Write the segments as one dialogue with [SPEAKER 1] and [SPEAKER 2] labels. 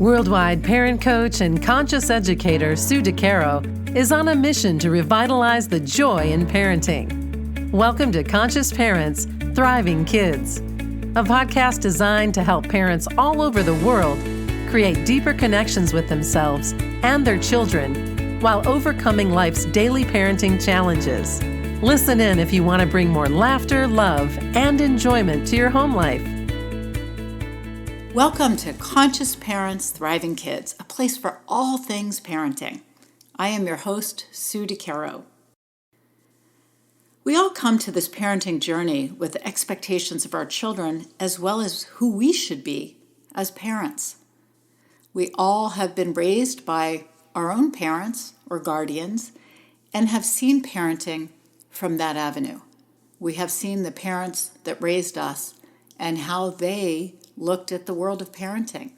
[SPEAKER 1] Worldwide parent coach and conscious educator Sue DeCaro is on a mission to revitalize the joy in parenting. Welcome to Conscious Parents, Thriving Kids, a podcast designed to help parents all over the world create deeper connections with themselves and their children while overcoming life's daily parenting challenges. Listen in if you want to bring more laughter, love, and enjoyment to your home life.
[SPEAKER 2] Welcome to Conscious Parents, Thriving Kids, a place for all things parenting. I am your host, Sue DeCaro. We all come to this parenting journey with the expectations of our children as well as who we should be as parents. We all have been raised by our own parents or guardians and have seen parenting from that avenue. We have seen the parents that raised us and how they looked at the world of parenting.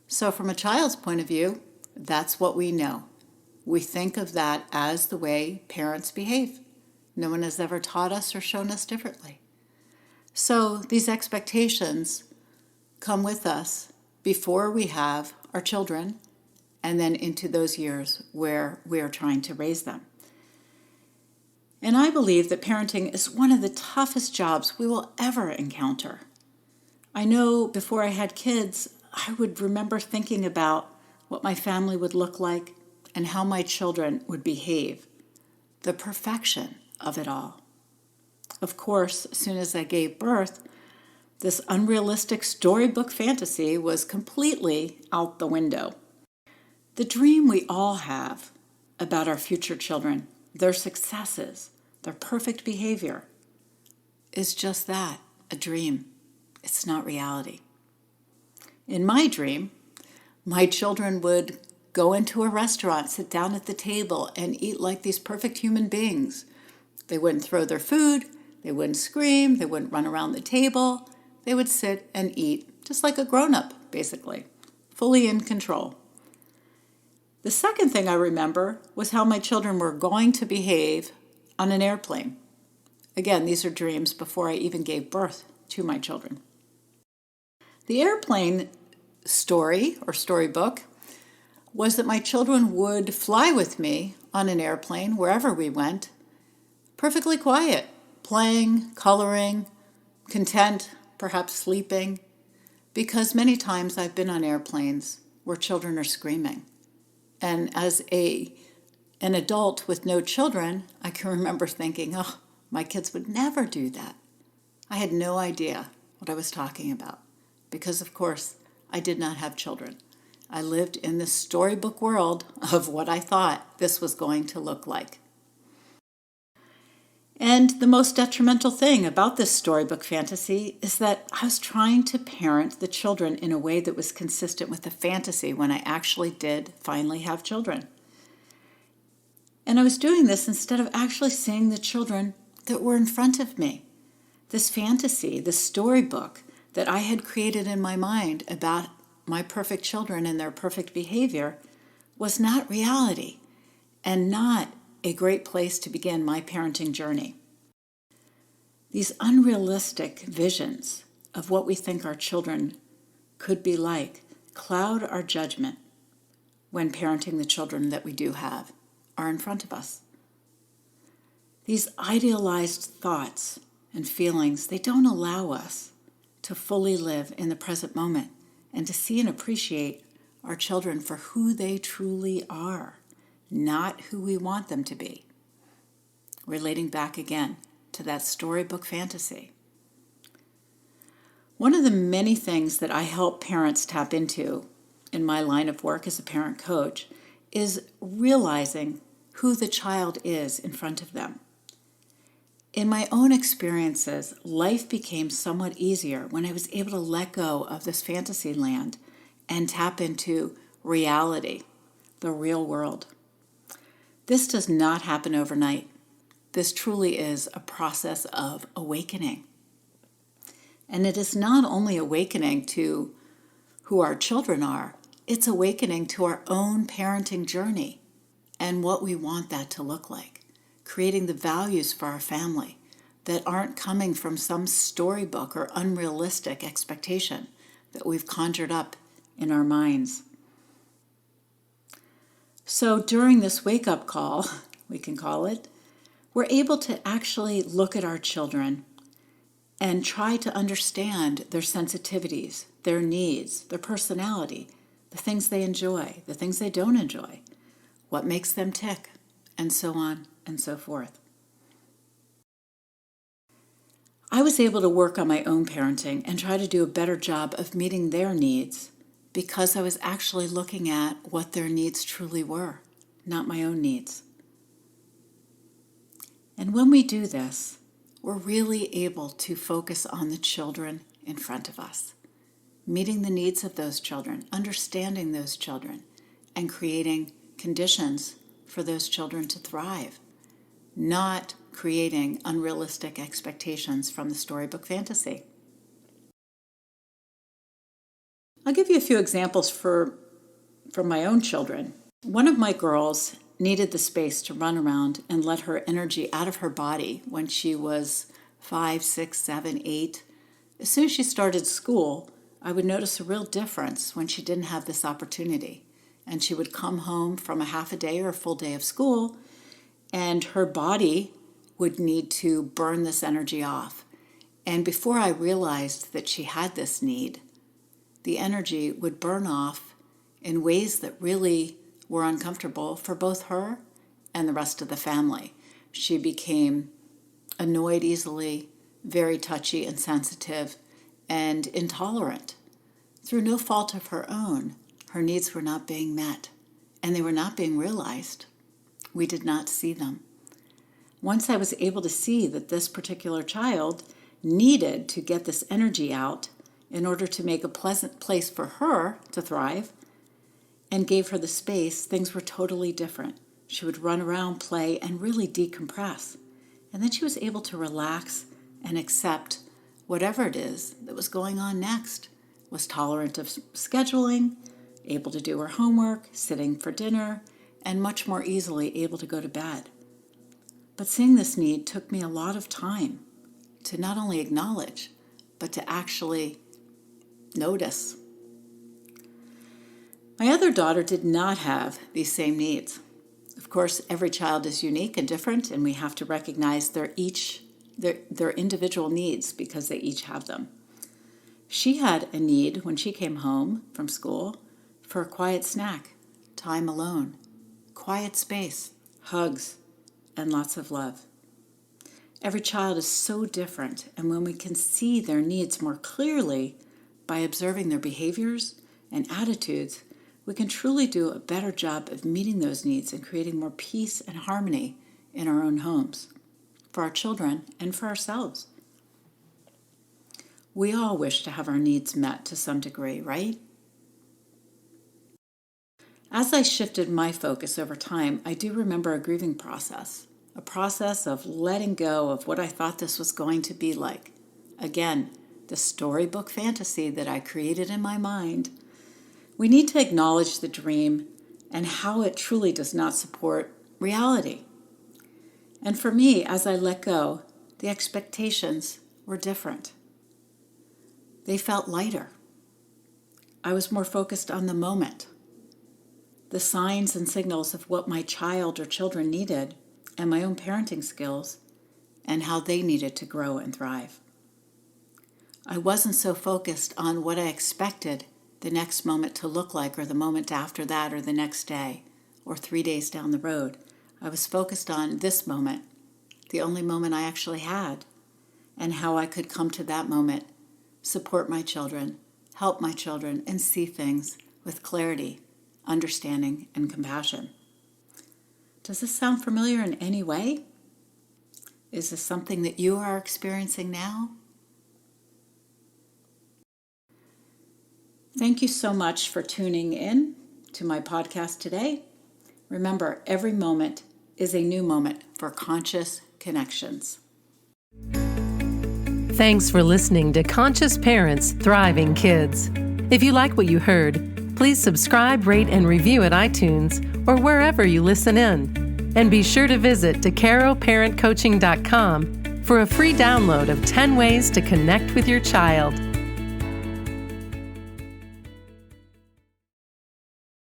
[SPEAKER 2] So from a child's point of view, that's what we know. We think of that as the way parents behave. No one has ever taught us or shown us differently. So these expectations come with us before we have our children and then into those years where we are trying to raise them. And I believe that parenting is one of the toughest jobs we will ever encounter. I know before I had kids, I would remember thinking about what my family would look like and how my children would behave, the perfection of it all. Of course, as soon as I gave birth, this unrealistic storybook fantasy was completely out the window. The dream we all have about our future children, their successes, their perfect behavior, is just that, a dream. It's not reality. In my dream, my children would go into a restaurant, sit down at the table, and eat like these perfect human beings. They wouldn't throw their food, they wouldn't scream, they wouldn't run around the table. They would sit and eat just like a grown-up, basically, fully in control. The second thing I remember was how my children were going to behave on an airplane. Again, these are dreams before I even gave birth to my children. The airplane story or storybook was that my children would fly with me on an airplane wherever we went, perfectly quiet, playing, coloring, content, perhaps sleeping, because many times I've been on airplanes where children are screaming. And as an adult with no children, I can remember thinking, oh, my kids would never do that. I had no idea what I was talking about because, of course, I did not have children. I lived in this storybook world of what I thought this was going to look like. And the most detrimental thing about this storybook fantasy is that I was trying to parent the children in a way that was consistent with the fantasy when I actually did finally have children. And I was doing this instead of actually seeing the children that were in front of me. This fantasy, this storybook that I had created in my mind about my perfect children and their perfect behavior was not reality and not a great place to begin my parenting journey. These unrealistic visions of what we think our children could be like cloud our judgment when parenting the children that we do have are in front of us. These idealized thoughts and feelings, they don't allow us to fully live in the present moment and to see and appreciate our children for who they truly are, not who we want them to be. Relating back again to that storybook fantasy. One of the many things that I help parents tap into in my line of work as a parent coach is realizing who the child is in front of them. In my own experiences, life became somewhat easier when I was able to let go of this fantasy land and tap into reality, the real world. This does not happen overnight. This truly is a process of awakening. And it is not only awakening to who our children are, it's awakening to our own parenting journey and what we want that to look like. Creating the values for our family that aren't coming from some storybook or unrealistic expectation that we've conjured up in our minds. So during this wake-up call, we can call it, we're able to actually look at our children and try to understand their sensitivities, their needs, their personality, the things they enjoy, the things they don't enjoy, what makes them tick, and so on and so forth. I was able to work on my own parenting and try to do a better job of meeting their needs because I was actually looking at what their needs truly were, not my own needs. And when we do this, we're really able to focus on the children in front of us, meeting the needs of those children, understanding those children, and creating conditions for those children to thrive, not creating unrealistic expectations from the storybook fantasy. I'll give you a few examples from my own children. One of my girls needed the space to run around and let her energy out of her body when she was 5, 6, 7, 8. As soon as she started school, I would notice a real difference when she didn't have this opportunity. And she would come home from a half a day or a full day of school, and her body would need to burn this energy off. And before I realized that she had this need, the energy would burn off in ways that really were uncomfortable for both her and the rest of the family. She became annoyed easily, very touchy and sensitive, and intolerant. Through no fault of her own, her needs were not being met, and they were not being realized. We did not see them. Once I was able to see that this particular child needed to get this energy out in order to make a pleasant place for her to thrive, and gave her the space, things were totally different. She would run around, play, and really decompress. And then she was able to relax and accept whatever it is that was going on next, was tolerant of scheduling, able to do her homework, sitting for dinner, and much more easily able to go to bed. But seeing this need took me a lot of time to not only acknowledge, but to actually notice. My other daughter did not have these same needs. Of course, every child is unique and different, and we have to recognize their individual needs because they each have them. She had a need when she came home from school for a quiet snack, time alone, quiet space, hugs, and lots of love. Every child is so different, and when we can see their needs more clearly by observing their behaviors and attitudes, we can truly do a better job of meeting those needs and creating more peace and harmony in our own homes, for our children and for ourselves. We all wish to have our needs met to some degree, right? As I shifted my focus over time, I do remember a grieving process, a process of letting go of what I thought this was going to be like. Again, the storybook fantasy that I created in my mind. We need to acknowledge the dream and how it truly does not support reality. And for me, as I let go, the expectations were different. They felt lighter. I was more focused on the moment, the signs and signals of what my child or children needed, and my own parenting skills, and how they needed to grow and thrive. I wasn't so focused on what I expected the next moment to look like, or the moment after that, or the next day, or 3 days down the road. I was focused on this moment, the only moment I actually had, and how I could come to that moment, support my children, help my children, and see things with clarity, understanding, and compassion. Does this sound familiar in any way? Is this something that you are experiencing now? Thank you so much for tuning in to my podcast today. Remember, every moment is a new moment for conscious connections.
[SPEAKER 1] Thanks for listening to Conscious Parents, Thriving Kids. If you like what you heard, please subscribe, rate, and review at iTunes or wherever you listen in. And be sure to visit DeCaroParentCoaching.com for a free download of 10 ways to connect with your child.